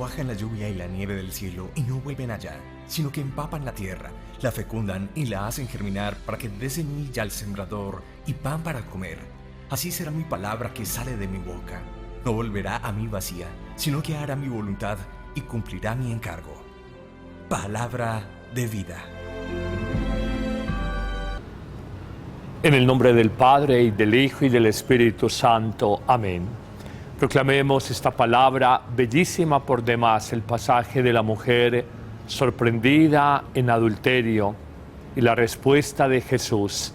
bajan la lluvia y la nieve del cielo y no vuelven allá, sino que empapan la tierra, la fecundan y la hacen germinar para que dé semilla al sembrador y pan para comer. Así será mi palabra que sale de mi boca. No volverá a mí vacía, sino que hará mi voluntad y cumplirá mi encargo. Palabra de vida. En el nombre del Padre, y del Hijo, y del Espíritu Santo. Amén. Proclamemos esta palabra bellísima por demás, el pasaje de la mujer sorprendida en adulterio y la respuesta de Jesús.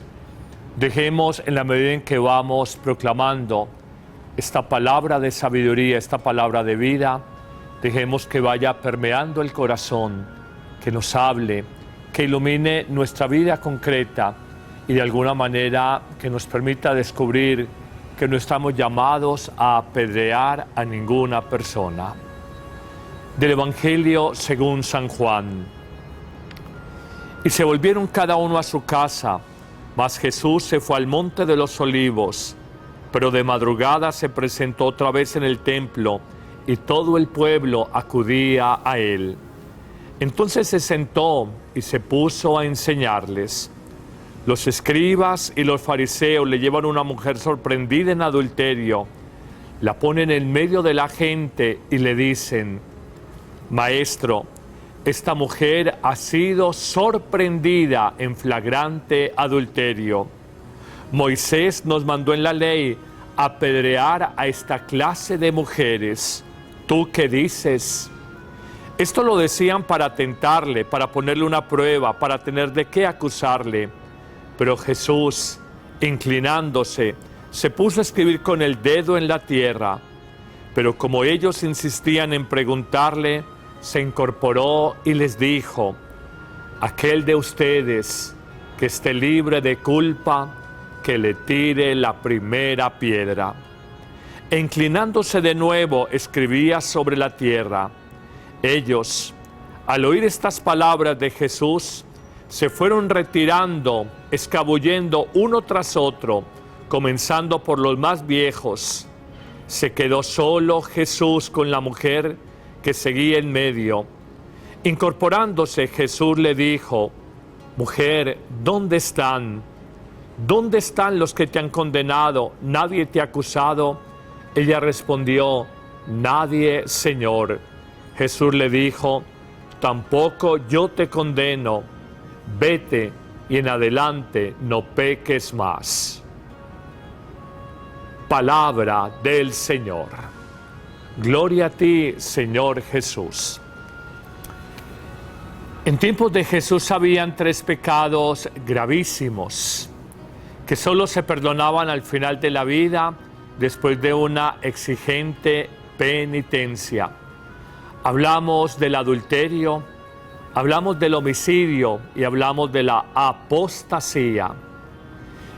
Dejemos, en la medida en que vamos proclamando esta palabra de sabiduría, esta palabra de vida, dejemos que vaya permeando el corazón, que nos hable, que ilumine nuestra vida concreta y de alguna manera que nos permita descubrir que no estamos llamados a apedrear a ninguna persona. Del Evangelio según San Juan. Y se volvieron cada uno a su casa, mas Jesús se fue al monte de los Olivos, pero de madrugada se presentó otra vez en el templo, y todo el pueblo acudía a él. Entonces se sentó y se puso a enseñarles. Los escribas y los fariseos le llevan a una mujer sorprendida en adulterio, la ponen en medio de la gente y le dicen: Maestro, esta mujer ha sido sorprendida en flagrante adulterio. Moisés nos mandó en la ley apedrear a esta clase de mujeres. ¿Tú qué dices? Esto lo decían para tentarle, para ponerle una prueba, para tener de qué acusarle. Pero Jesús, inclinándose, se puso a escribir con el dedo en la tierra. Pero como ellos insistían en preguntarle, se incorporó y les dijo: aquel de ustedes que esté libre de culpa, que le tire la primera piedra. E inclinándose de nuevo, escribía sobre la tierra. Ellos, al oír estas palabras de Jesús, se fueron retirando, escabullendo uno tras otro, comenzando por los más viejos. Se quedó solo Jesús con la mujer que seguía en medio. Incorporándose, Jesús le dijo: Mujer, ¿dónde están? ¿Dónde están los que te han condenado? ¿Nadie te ha acusado? Ella respondió: Nadie, Señor. Jesús le dijo: Tampoco yo te condeno. Vete y en adelante no peques más. Palabra del Señor. Gloria a ti, Señor Jesús. En tiempos de Jesús habían 3 pecados gravísimos que solo se perdonaban al final de la vida después de una exigente penitencia. Hablamos del adulterio, hablamos del homicidio y hablamos de la apostasía.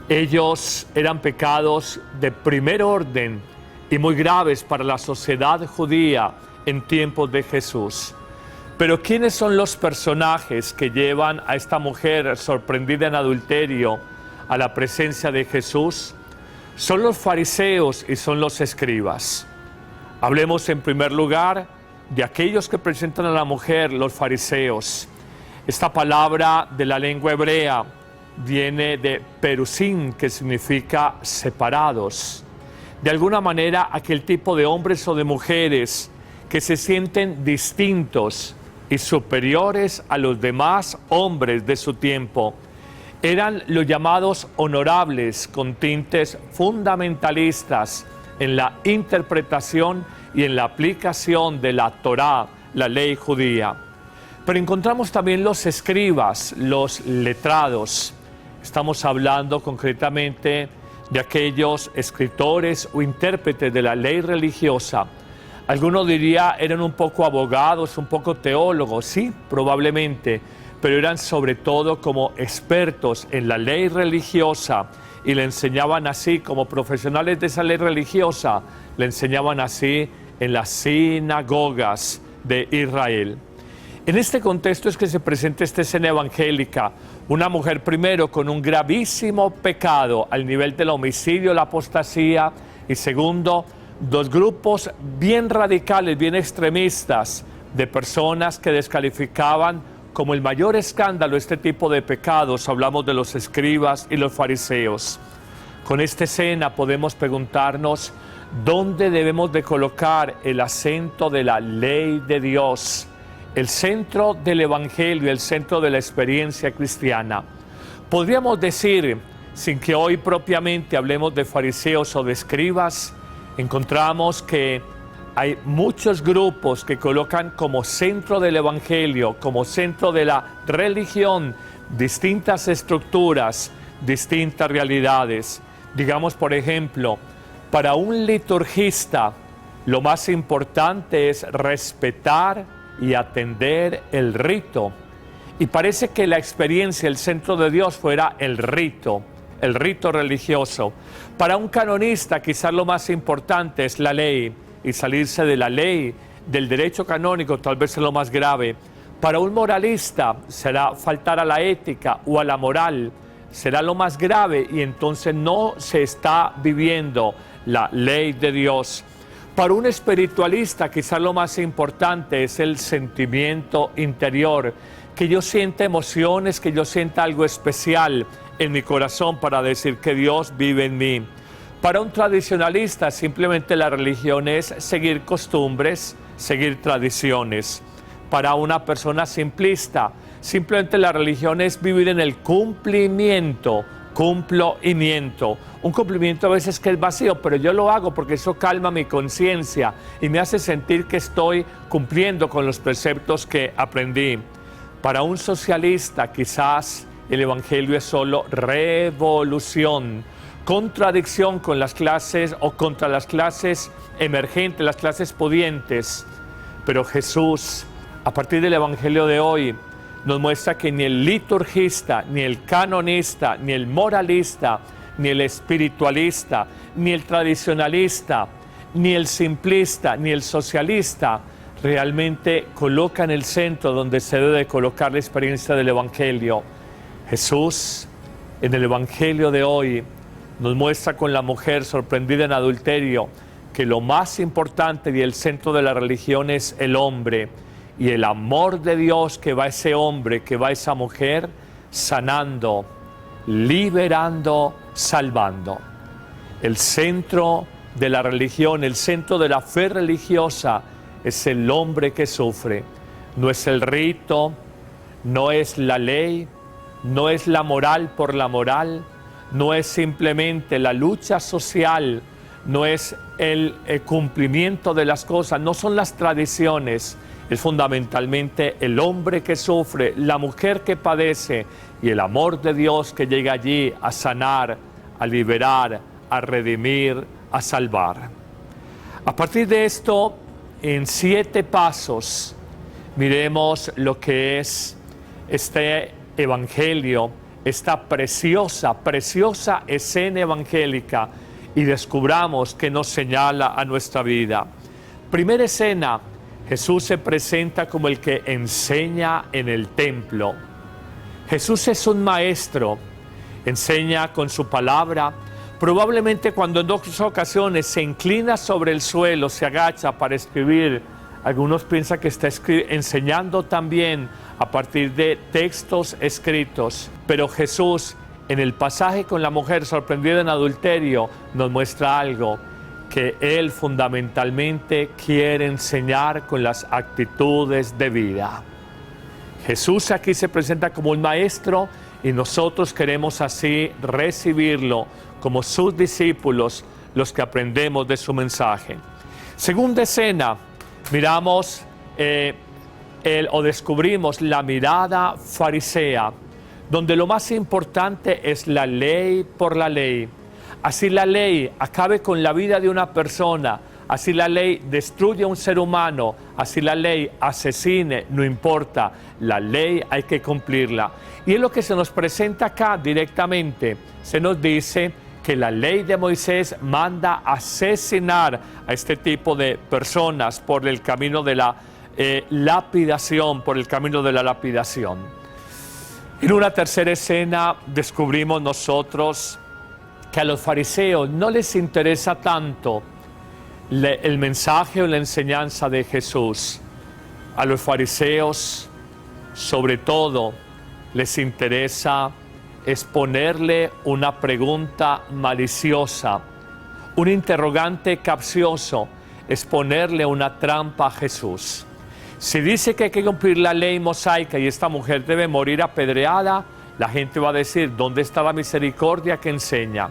Ellos eran pecados de primer orden y muy graves para la sociedad judía en tiempos de Jesús. Pero ¿quiénes son los personajes que llevan a esta mujer sorprendida en adulterio a la presencia de Jesús? Son los fariseos y son los escribas. Hablemos en primer lugar de aquellos que presentan a la mujer, los fariseos. Esta palabra de la lengua hebrea viene de perusim, que significa separados. De alguna manera, aquel tipo de hombres o de mujeres que se sienten distintos y superiores a los demás hombres de su tiempo. Eran los llamados honorables, con tintes fundamentalistas en la interpretación y en la aplicación de la Torá, la ley judía. Pero encontramos también los escribas, los letrados. Estamos hablando concretamente de aquellos escritores o intérpretes de la ley religiosa. Algunos diría eran un poco abogados, un poco teólogos, sí, probablemente, pero eran sobre todo como expertos en la ley religiosa y le enseñaban así, como profesionales de esa ley religiosa, le enseñaban así en las sinagogas de Israel. En este contexto es que se presenta esta escena evangélica, una mujer primero con un gravísimo pecado al nivel del homicidio, la apostasía, y segundo, dos grupos bien radicales, bien extremistas, de personas que descalificaban como el mayor escándalo este tipo de pecados. Hablamos de los escribas y los fariseos. Con esta escena podemos preguntarnos dónde debemos de colocar el acento de la ley de Dios, el centro del Evangelio, el centro de la experiencia cristiana. Podríamos decir, sin que hoy propiamente hablemos de fariseos o de escribas, encontramos que hay muchos grupos que colocan como centro del Evangelio, como centro de la religión, distintas estructuras, distintas realidades. Digamos, por ejemplo, para un liturgista, lo más importante es respetar y atender el rito. Y parece que la experiencia, el centro de Dios fuera el rito religioso. Para un canonista, quizás lo más importante es la ley, y salirse de la ley, del derecho canónico, tal vez es lo más grave. Para un moralista será faltar a la ética o a la moral, será lo más grave, y entonces no se está viviendo la ley de Dios. Para un espiritualista quizás lo más importante es el sentimiento interior, que yo sienta emociones, que yo sienta algo especial en mi corazón para decir que Dios vive en mí. Para un tradicionalista simplemente la religión es seguir costumbres, seguir tradiciones. Para una persona simplista, simplemente la religión es vivir en el cumplimiento. Un cumplimiento a veces que es vacío, pero yo lo hago porque eso calma mi conciencia y me hace sentir que estoy cumpliendo con los preceptos que aprendí. Para un socialista quizás el Evangelio es solo revolución, contradicción con las clases o contra las clases emergentes, las clases pudientes. Pero Jesús, a partir del Evangelio de hoy, nos muestra que ni el liturgista, ni el canonista, ni el moralista, ni el espiritualista, ni el tradicionalista, ni el simplista, ni el socialista realmente colocan el centro donde se debe colocar la experiencia del Evangelio. Jesús, en el Evangelio de hoy, nos muestra con la mujer sorprendida en adulterio que lo más importante y el centro de la religión es el hombre, y el amor de Dios que va a ese hombre, que va a esa mujer, sanando, liberando, salvando. El centro de la religión, el centro de la fe religiosa es el hombre que sufre. No es el rito, no es la ley, no es la moral por la moral, no es simplemente la lucha social, no es el cumplimiento de las cosas, no son las tradiciones. Es fundamentalmente el hombre que sufre, la mujer que padece y el amor de Dios que llega allí a sanar, a liberar, a redimir, a salvar. A partir de esto, en 7 pasos, miremos lo que es este Evangelio, esta preciosa escena evangélica, y descubramos que nos señala a nuestra vida. Primera escena, Jesús se presenta como el que enseña en el templo. Jesús es un maestro, enseña con su palabra. Probablemente cuando en 2 ocasiones se inclina sobre el suelo, se agacha para escribir, algunos piensan que está enseñando también a partir de textos escritos. Pero Jesús, en el pasaje con la mujer sorprendida en adulterio, nos muestra algo que Él fundamentalmente quiere enseñar con las actitudes de vida. Jesús aquí se presenta como un maestro y nosotros queremos así recibirlo como sus discípulos, los que aprendemos de su mensaje. Segunda escena, miramos o descubrimos la mirada farisea, donde lo más importante es la ley por la ley. Así la ley acabe con la vida de una persona, así la ley destruye a un ser humano, así la ley asesine, no importa, la ley hay que cumplirla. Y es lo que se nos presenta acá directamente. Se nos dice que la ley de Moisés manda asesinar a este tipo de personas por el camino de la lapidación, por el camino de la lapidación. En una tercera escena descubrimos nosotros que a los fariseos no les interesa tanto el mensaje o la enseñanza de Jesús. A los fariseos, sobre todo, les interesa exponerle una pregunta maliciosa, un interrogante capcioso, exponerle una trampa a Jesús. Si dice que hay que cumplir la ley mosaica y esta mujer debe morir apedreada, la gente va a decir, ¿dónde está la misericordia que enseña?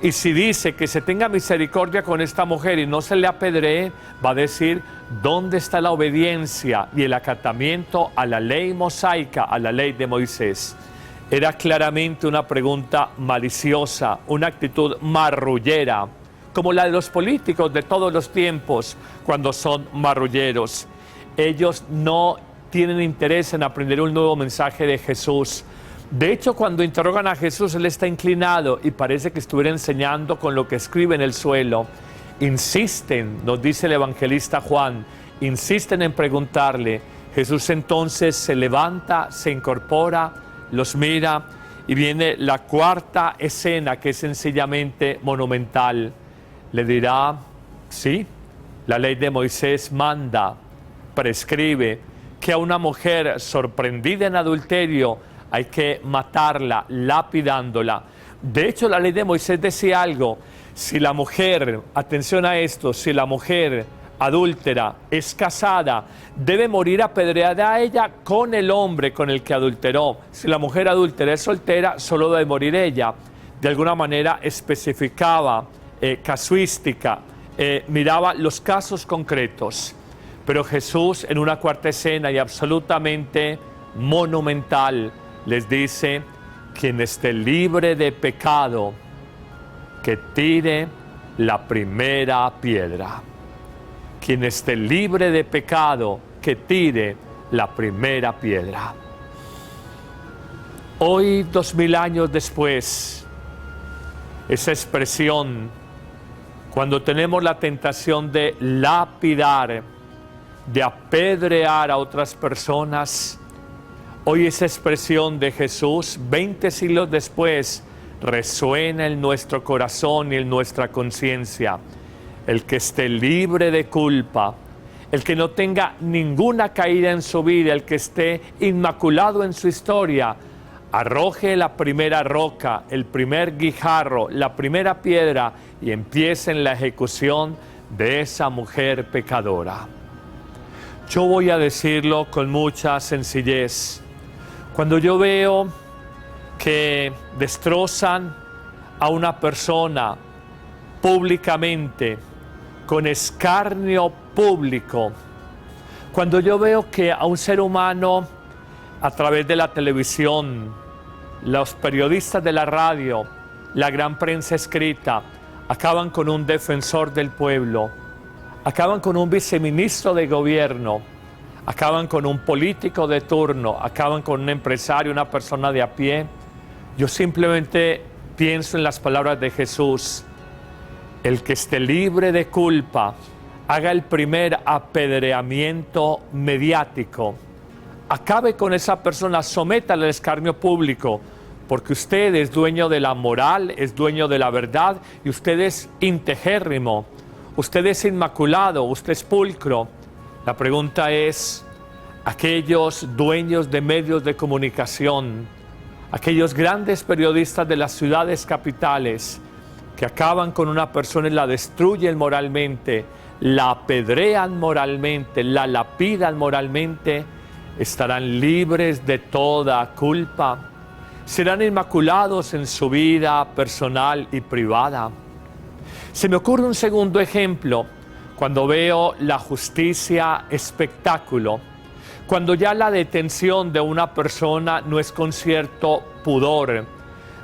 Y si dice que se tenga misericordia con esta mujer y no se le apedree, va a decir, ¿dónde está la obediencia y el acatamiento a la ley mosaica, a la ley de Moisés? Era claramente una pregunta maliciosa, una actitud marrullera, como la de los políticos de todos los tiempos cuando son marrulleros. Ellos no tienen interés en aprender un nuevo mensaje de Jesús. De hecho, cuando interrogan a Jesús, Él está inclinado y parece que estuviera enseñando con lo que escribe en el suelo. Insisten, nos dice el evangelista Juan, insisten en preguntarle. Jesús entonces se levanta, se incorpora, los mira y viene la cuarta escena, que es sencillamente monumental. Le dirá, sí, la ley de Moisés manda, prescribe que a una mujer sorprendida en adulterio hay que matarla, lapidándola. De hecho, la ley de Moisés decía algo. Si la mujer, atención a esto, si la mujer adúltera es casada, debe morir apedreada a ella con el hombre con el que adulteró. Si la mujer adúltera es soltera, solo debe morir ella. De alguna manera especificaba, casuística, miraba los casos concretos. Pero Jesús, en una cuarta escena y absolutamente monumental, les dice, quien esté libre de pecado, que tire la primera piedra. Quien esté libre de pecado, que tire la primera piedra. Hoy, 2000 años después, esa expresión, cuando tenemos la tentación de lapidar, de apedrear a otras personas, hoy esa expresión de Jesús, 20 siglos después, resuena en nuestro corazón y en nuestra conciencia. El que esté libre de culpa, el que no tenga ninguna caída en su vida, el que esté inmaculado en su historia, arroje la primera roca, el primer guijarro, la primera piedra y empiece en la ejecución de esa mujer pecadora. Yo voy a decirlo con mucha sencillez. Cuando yo veo que destrozan a una persona públicamente, con escarnio público, cuando yo veo que a un ser humano, a través de la televisión, los periodistas de la radio, la gran prensa escrita, acaban con un defensor del pueblo, acaban con un viceministro de gobierno, acaban con un político de turno, acaban con un empresario, una persona de a pie, yo simplemente pienso en las palabras de Jesús. El que esté libre de culpa, haga el primer apedreamiento mediático. Acabe con esa persona, sométala al escarnio público, porque usted es dueño de la moral, es dueño de la verdad, y usted es integérrimo, usted es inmaculado, usted es pulcro. La pregunta es, aquellos dueños de medios de comunicación, aquellos grandes periodistas de las ciudades capitales, que acaban con una persona y la destruyen moralmente, la apedrean moralmente, la lapidan moralmente, estarán libres de toda culpa, serán inmaculados en su vida personal y privada. Se me ocurre un segundo ejemplo, cuando veo la justicia espectáculo, cuando ya la detención de una persona no es con cierto pudor,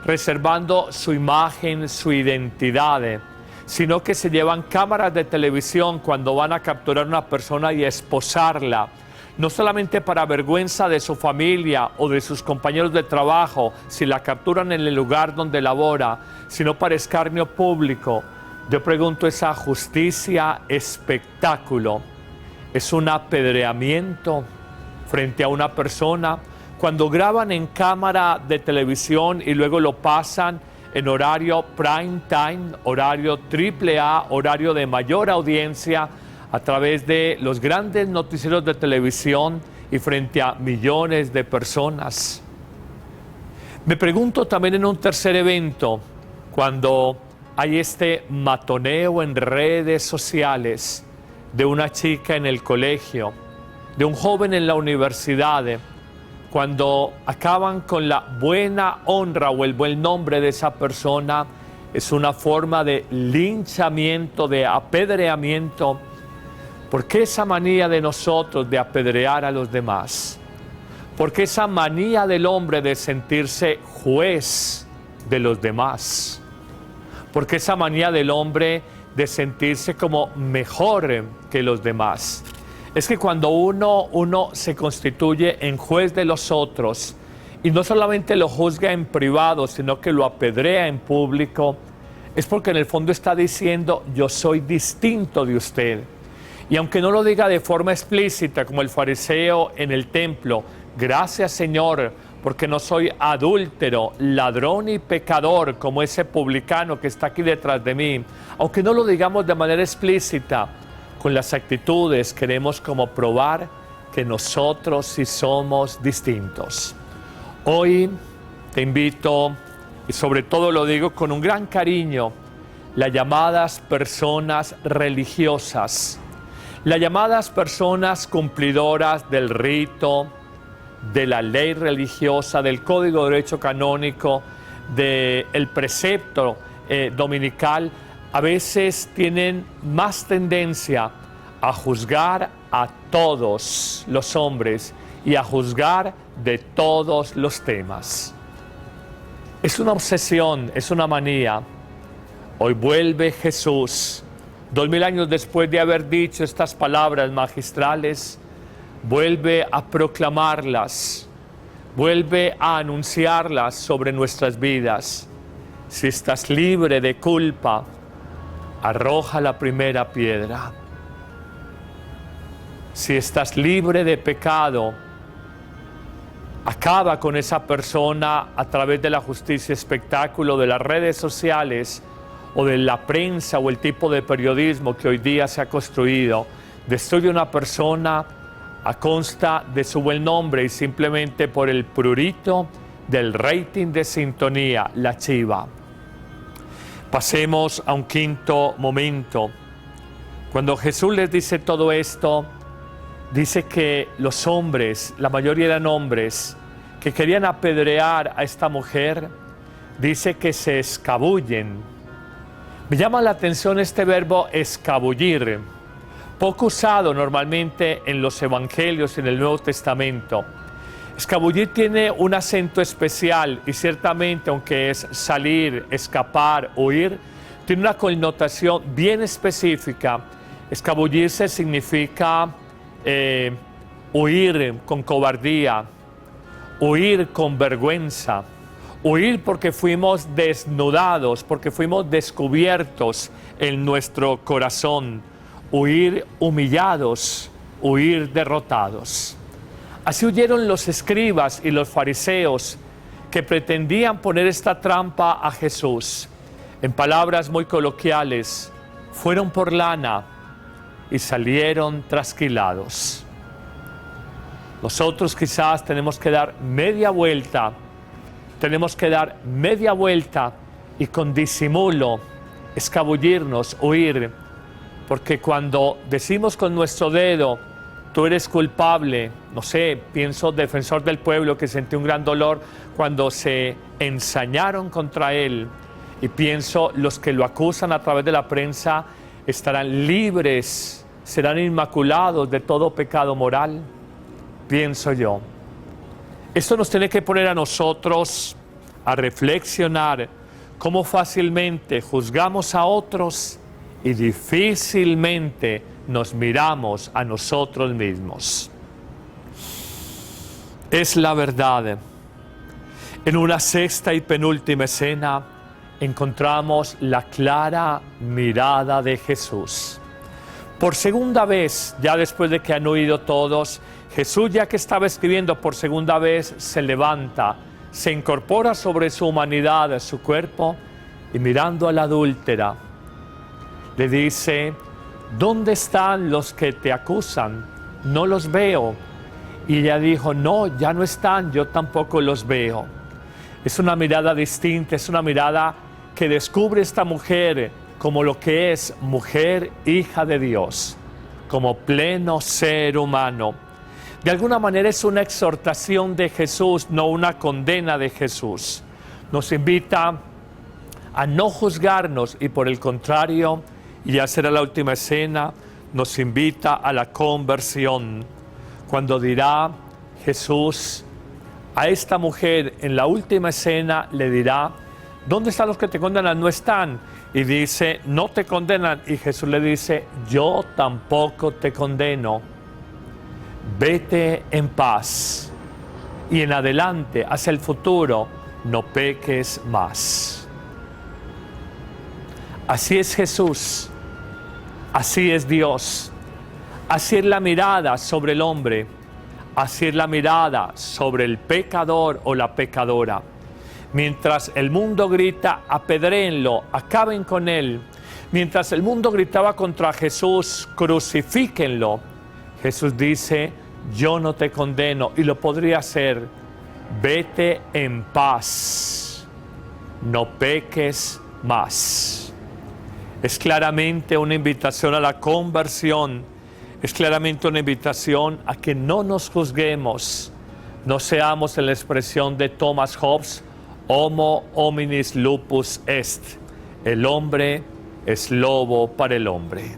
reservando su imagen, su identidad, sino que se llevan cámaras de televisión cuando van a capturar a una persona y esposarla, no solamente para vergüenza de su familia o de sus compañeros de trabajo, si la capturan en el lugar donde labora, sino para escarnio público. Yo pregunto, ¿esa justicia espectáculo es un apedreamiento frente a una persona? Cuando graban en cámara de televisión y luego lo pasan en horario prime time, horario AAA, horario de mayor audiencia, a través de los grandes noticieros de televisión y frente a millones de personas. Me pregunto también en un tercer evento, cuando hay este matoneo en redes sociales de una chica en el colegio, de un joven en la universidad, cuando acaban con la buena honra o el buen nombre de esa persona, es una forma de linchamiento, de apedreamiento. ¿Por qué esa manía de nosotros de apedrear a los demás? ¿Por qué esa manía del hombre de sentirse juez de los demás? ¿Por qué esa manía del hombre de sentirse como mejor que los demás? Es que cuando uno se constituye en juez de los otros y no solamente lo juzga en privado, sino que lo apedrea en público, es porque en el fondo está diciendo: yo soy distinto de usted. Y aunque no lo diga de forma explícita, como el fariseo en el templo, gracias Señor, porque no soy adúltero, ladrón y pecador como ese publicano que está aquí detrás de mí, aunque no lo digamos de manera explícita, con las actitudes queremos como probar que nosotros sí somos distintos. Hoy te invito, y sobre todo lo digo con un gran cariño, las llamadas personas religiosas, las llamadas personas cumplidoras del rito, de la ley religiosa, del Código de Derecho Canónico, del precepto dominical, a veces tienen más tendencia a juzgar a todos los hombres y a juzgar de todos los temas. Es una obsesión, es una manía. Hoy vuelve Jesús, 2000 años después de haber dicho estas palabras magistrales, vuelve a proclamarlas, vuelve a anunciarlas sobre nuestras vidas. Si estás libre de culpa, arroja la primera piedra. Si estás libre de pecado, acaba con esa persona a través de la justicia espectáculo, de las redes sociales o de la prensa o el tipo de periodismo que hoy día se ha construido. Destruye una persona a consta de su buen nombre y simplemente por el prurito del rating de sintonía, la chiva. Pasemos a un quinto momento. Cuando Jesús les dice todo esto, dice que los hombres, la mayoría eran hombres, que querían apedrear a esta mujer, dice que se escabullen. Me llama la atención este verbo escabullir, poco usado normalmente en los evangelios y en el Nuevo Testamento. Escabullir tiene un acento especial y ciertamente, aunque es salir, escapar, huir, tiene una connotación bien específica. Escabullirse significa huir con cobardía, huir con vergüenza, huir porque fuimos desnudados, porque fuimos descubiertos en nuestro corazón, huir humillados, huir derrotados. Así huyeron los escribas y los fariseos que pretendían poner esta trampa a Jesús. En palabras muy coloquiales, fueron por lana y salieron trasquilados. Nosotros quizás tenemos que dar media vuelta, y con disimulo escabullirnos, huir, porque cuando decimos con nuestro dedo, tú eres culpable, no sé, pienso defensor del pueblo que sentí un gran dolor cuando se ensañaron contra él, y pienso los que lo acusan a través de la prensa estarán libres, serán inmaculados de todo pecado moral, pienso yo. Esto nos tiene que poner a nosotros a reflexionar cómo fácilmente juzgamos a otros y difícilmente nos miramos a nosotros mismos. Es la verdad. En una sexta y penúltima escena encontramos la clara mirada de Jesús. Por segunda vez, ya después de que han huido todos, Jesús, ya que estaba escribiendo por segunda vez, se levanta, se incorpora sobre su humanidad, a su cuerpo, y mirando a la adúltera, le dice: ¿dónde están los que te acusan? No los veo. Y ella dijo: no, ya no están, yo tampoco los veo. Es una mirada distinta, es una mirada que descubre esta mujer como lo que es mujer, hija de Dios, como pleno ser humano. De alguna manera es una exhortación de Jesús, no una condena de Jesús. Nos invita a no juzgarnos y por el contrario, y ya será la última escena, nos invita a la conversión. Cuando dirá Jesús a esta mujer en la última escena, le dirá: ¿dónde están los que te condenan? No están. Y dice: no te condenan. Y Jesús le dice: yo tampoco te condeno. Vete en paz. Y en adelante, hacia el futuro, no peques más. Así es Jesús. Así es Dios. Así es la mirada sobre el hombre. Así es la mirada sobre el pecador o la pecadora. Mientras el mundo grita: apedréenlo, acaben con él. Mientras el mundo gritaba contra Jesús: crucifíquenlo. Jesús dice: yo no te condeno, y lo podría hacer. Vete en paz. No peques más. Es claramente una invitación a la conversión. Es claramente una invitación a que no nos juzguemos. No seamos, en la expresión de Thomas Hobbes, homo hominis lupus est. El hombre es lobo para el hombre.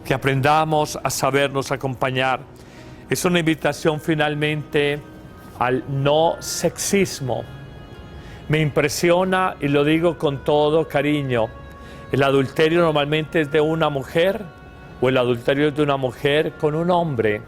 Que aprendamos a sabernos acompañar. Es una invitación finalmente al no sexismo. Me impresiona, y lo digo con todo cariño, el adulterio normalmente es de una mujer, o el adulterio es de una mujer con un hombre.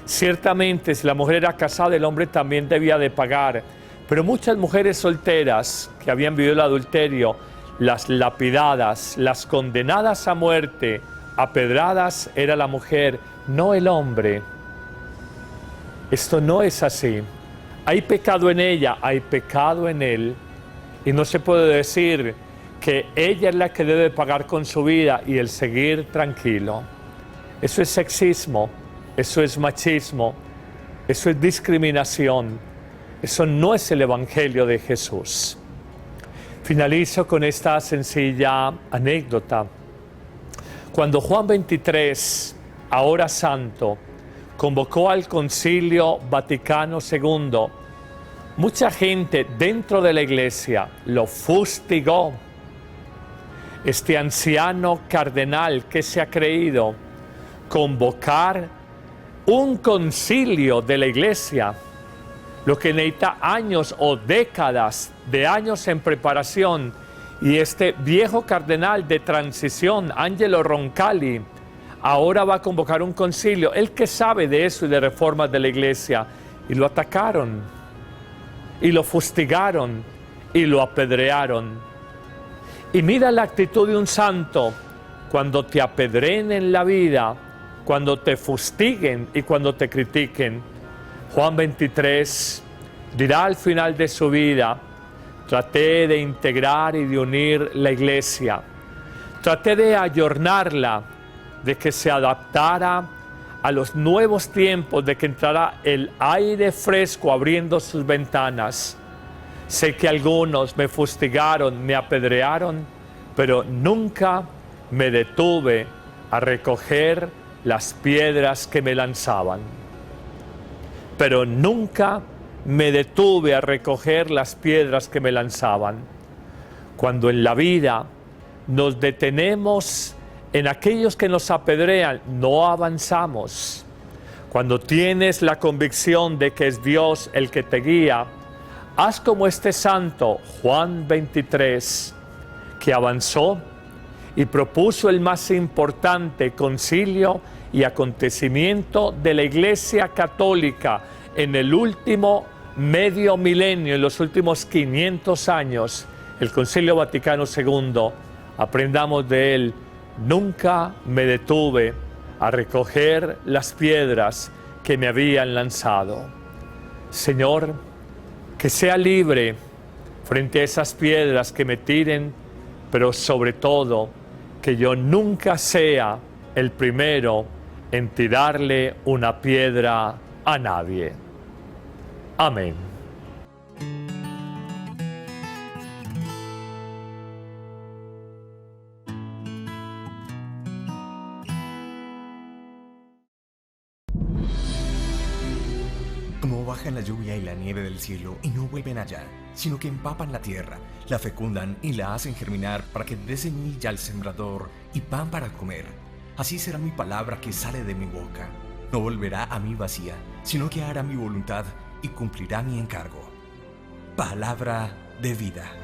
Ciertamente, si la mujer era casada, el hombre también debía de pagar. Pero muchas mujeres solteras que habían vivido el adulterio, las lapidadas, las condenadas a muerte, apedradas, era la mujer, no el hombre. Esto no es así. Hay pecado en ella, hay pecado en él. Y no se puede decir que ella es la que debe pagar con su vida y el seguir tranquilo. Eso es sexismo, eso es machismo, eso es discriminación. Eso no es el Evangelio de Jesús. Finalizo con esta sencilla anécdota. Cuando Juan XXIII, ahora santo, convocó al Concilio Vaticano II, mucha gente dentro de la iglesia lo fustigó. Este anciano cardenal que se ha creído convocar un concilio de la iglesia, lo que necesita años o décadas de años en preparación, y este viejo cardenal de transición, Angelo Roncalli, ahora va a convocar un concilio, él que sabe de eso y de reformas de la iglesia, y lo atacaron, y lo fustigaron, y lo apedrearon. Y mira la actitud de un santo: cuando te apedreen en la vida, cuando te fustiguen y cuando te critiquen. Juan XXIII dirá al final de su vida: traté de integrar y de unir la iglesia, traté de ayornarla, de que se adaptara a los nuevos tiempos, de que entrara el aire fresco abriendo sus ventanas. Sé que algunos me fustigaron, me apedrearon, pero nunca me detuve a recoger las piedras que me lanzaban. Pero nunca me detuve a recoger las piedras que me lanzaban. Cuando en la vida nos detenemos en aquellos que nos apedrean, no avanzamos. Cuando tienes la convicción de que es Dios el que te guía, haz como este santo, Juan XXIII, que avanzó y propuso el más importante concilio y acontecimiento de la Iglesia Católica en el último medio milenio, en los últimos 500 años, el Concilio Vaticano II. Aprendamos de él: nunca me detuve a recoger las piedras que me habían lanzado. Señor, que sea libre frente a esas piedras que me tiren, pero sobre todo que yo nunca sea el primero en tirarle una piedra a nadie. Amén. Como bajan la lluvia y la nieve del cielo y no vuelven allá, sino que empapan la tierra, la fecundan y la hacen germinar para que dé semilla al sembrador y pan para comer. Así será mi palabra que sale de mi boca. No volverá a mí vacía, sino que hará mi voluntad y cumplirá mi encargo. Palabra de vida.